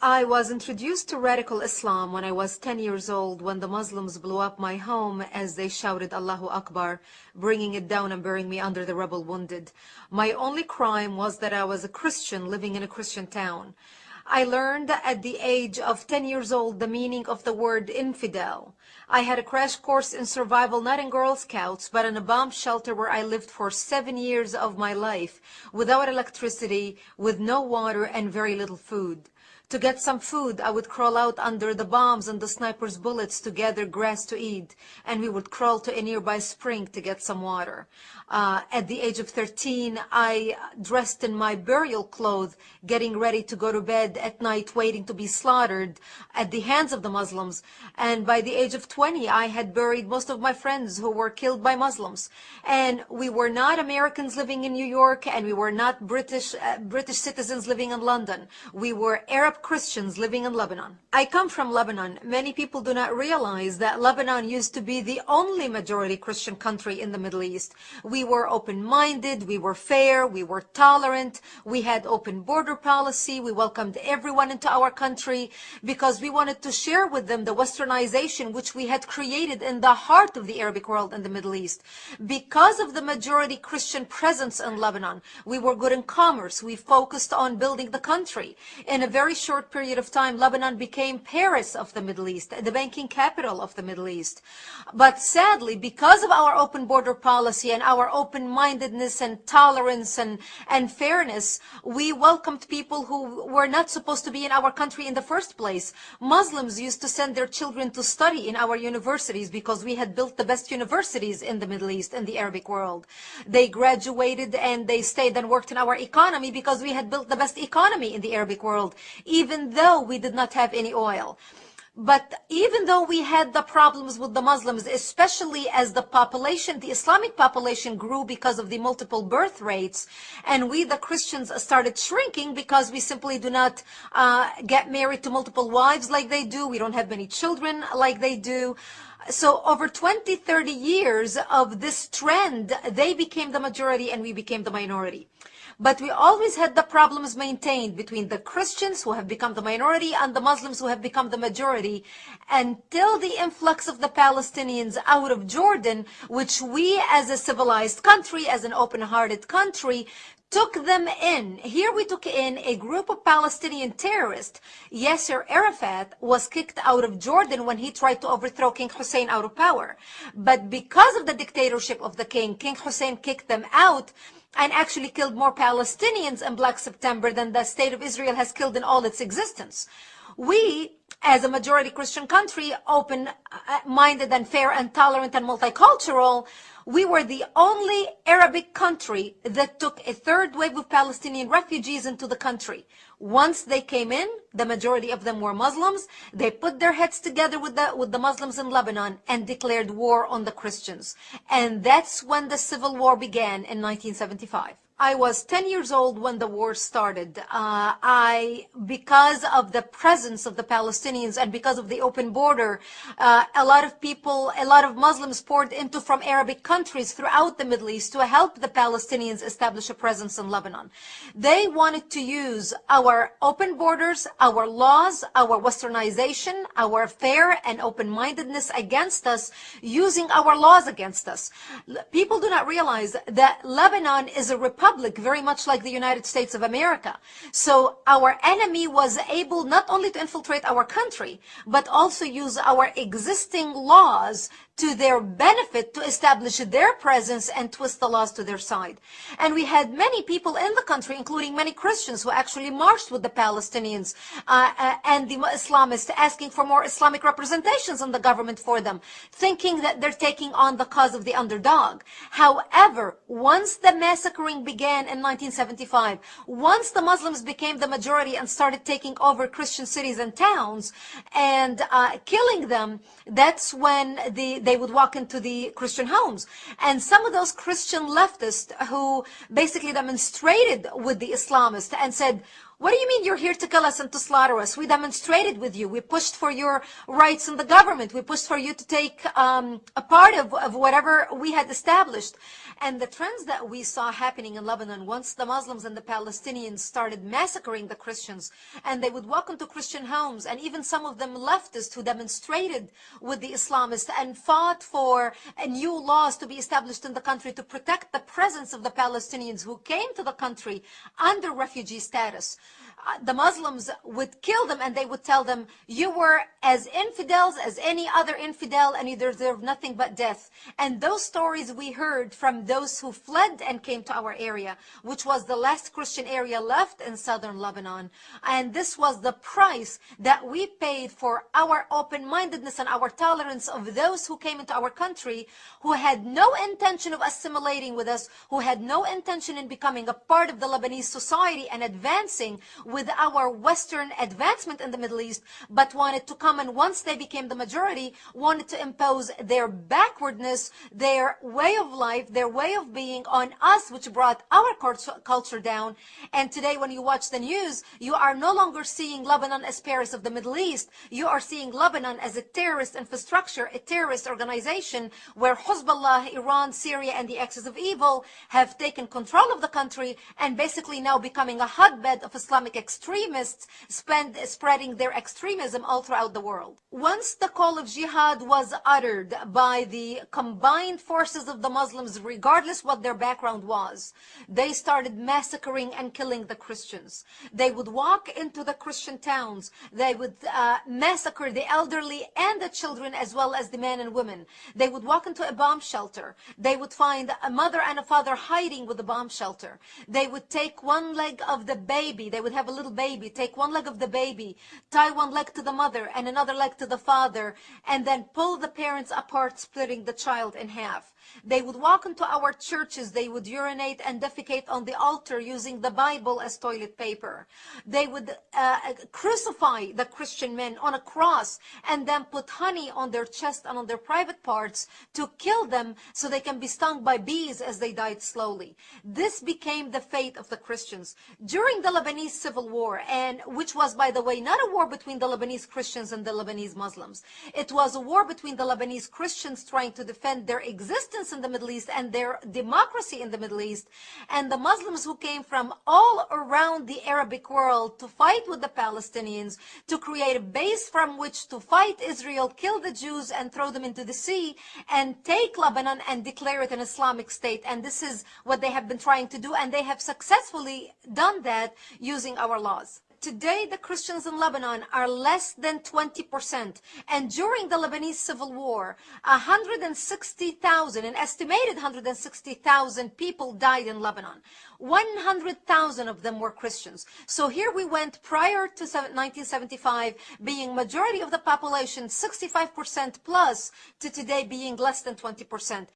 I was introduced to radical Islam when I was 10 years old, when the Muslims blew up my home as they shouted Allahu Akbar, bringing it down and burying me under the rubble wounded. My only crime was that I was a Christian living in a Christian town. I learned at the age of 10 years old the meaning of the word infidel. I had a crash course in survival, not in Girl Scouts, but in a bomb shelter where I lived for 7 years of my life, without electricity, with no water, and very little food. To get some food, I would crawl out under the bombs and the snipers' bullets to gather grass to eat, and we would crawl to a nearby spring to get some water. At the age of 13, I dressed in my burial clothes, getting ready to go to bed at night, waiting to be slaughtered at the hands of the Muslims. And by the age of 20, I had buried most of my friends who were killed by Muslims. And we were not Americans living in New York, and we were not British citizens living in London. We were Arab Christians living in Lebanon. I come from Lebanon. Many people do not realize that Lebanon used to be the only majority Christian country in the Middle East. We were open-minded, we were fair, we were tolerant, we had open border policy, we welcomed everyone into our country because we wanted to share with them the westernization which we had created in the heart of the Arabic world in the Middle East. Because of the majority Christian presence in Lebanon, we were good in commerce, we focused on building the country. In a very short period of time, Lebanon became Paris of the Middle East, the banking capital of the Middle East. But sadly, because of our open border policy and our open-mindedness and tolerance and fairness, we welcomed people who were not supposed to be in our country in the first place. Muslims used to send their children to study in our universities because we had built the best universities in the Middle East, in the Arabic world. They graduated and they stayed and worked in our economy because we had built the best economy in the Arabic world, even though we did not have any oil. But even though we had the problems with the Muslims, especially as the population, the Islamic population grew because of the multiple birth rates, and we, the Christians, started shrinking because we simply do not get married to multiple wives like they do. We don't have many children like they do. So over 20, 30 years of this trend, they became the majority and we became the minority. But we always had the problems maintained between the Christians who have become the minority and the Muslims who have become the majority, until the influx of the Palestinians out of Jordan, which we as a civilized country, as an open-hearted country, took them in. Here we took in a group of Palestinian terrorists. Yasser Arafat was kicked out of Jordan when he tried to overthrow King Hussein out of power. But because of the dictatorship of the king, King Hussein kicked them out and actually killed more Palestinians in Black September than the state of Israel has killed in all its existence. We, as a majority Christian country, open-minded and fair and tolerant and multicultural, we were the only Arabic country that took a third wave of Palestinian refugees into the country. Once they came in, the majority of them were Muslims. They put their heads together with the Muslims in Lebanon and declared war on the Christians. And that's when the civil war began in 1975. I was 10 years old when the war started. Because of the presence of the Palestinians and because of the open border, a lot of Muslims poured into from Arabic countries throughout the Middle East to help the Palestinians establish a presence in Lebanon. They wanted to use our open borders, our laws, our westernization, our fair and open-mindedness against us, using our laws against us. People do not realize that Lebanon is a republic, very much like the United States of America. So our enemy was able not only to infiltrate our country, but also use our existing laws to their benefit to establish their presence and twist the laws to their side. And we had many people in the country, including many Christians, who actually marched with the Palestinians and the Islamists, asking for more Islamic representations in the government for them, thinking that they're taking on the cause of the underdog. However, once the massacring began in 1975, once the Muslims became the majority and started taking over Christian cities and towns and killing them, that's when they would walk into the Christian homes. And some of those Christian leftists who basically demonstrated with the Islamists and said, What do you mean you're here to kill us and to slaughter us? We demonstrated with you. We pushed for your rights in the government. We pushed for you to take a part of whatever we had established. And the trends that we saw happening in Lebanon, once the Muslims and the Palestinians started massacring the Christians, and they would walk into Christian homes, and even some of them leftists who demonstrated with the Islamists and fought for new laws to be established in the country to protect the presence of the Palestinians who came to the country under refugee status. The Muslims would kill them, and they would tell them, you were as infidels as any other infidel and you deserve nothing but death. And those stories we heard from those who fled and came to our area, which was the last Christian area left in southern Lebanon. And this was the price that we paid for our open-mindedness and our tolerance of those who came into our country, who had no intention of assimilating with us, who had no intention in becoming a part of the Lebanese society and advancing with our Western advancement in the Middle East, but wanted to come, and once they became the majority, wanted to impose their backwardness, their way of life, their way of being on us, which brought our culture down. And today when you watch the news, you are no longer seeing Lebanon as Paris of the Middle East. You are seeing Lebanon as a terrorist infrastructure, a terrorist organization where Hezbollah, Iran, Syria, and the axis of evil have taken control of the country and basically now becoming a hotbed of Islamic extremists spreading their extremism all throughout the world. Once the call of jihad was uttered by the combined forces of the Muslims, regardless what their background was, they started massacring and killing the Christians. They would walk into the Christian towns. They would massacre the elderly and the children, as well as the men and women. They would walk into a bomb shelter. They would find a mother and a father hiding with the bomb shelter. They would take one leg of the baby. They would have a little baby, take one leg of the baby, tie one leg to the mother and another leg to the father, and then pull the parents apart, splitting the child in half. They would walk into our churches. They would urinate and defecate on the altar using the Bible as toilet paper. They would crucify the Christian men on a cross and then put honey on their chest and on their private parts to kill them so they can be stung by bees as they died slowly. This became the fate of the Christians. During the Lebanese Civil War, and which was, by the way, not a war between the Lebanese Christians and the Lebanese Muslims. It was a war between the Lebanese Christians trying to defend their existence in the Middle East and their democracy in the Middle East, and the Muslims who came from all around the Arabic world to fight with the Palestinians, to create a base from which to fight Israel, kill the Jews and throw them into the sea, and take Lebanon and declare it an Islamic state. And this is what they have been trying to do, and they have successfully done that using our laws. Today, the Christians in Lebanon are less than 20%. And during the Lebanese Civil War, 160,000, an estimated 160,000 people died in Lebanon. 100,000 of them were Christians. So here we went prior to 1975 being majority of the population, 65% plus, to today being less than 20%.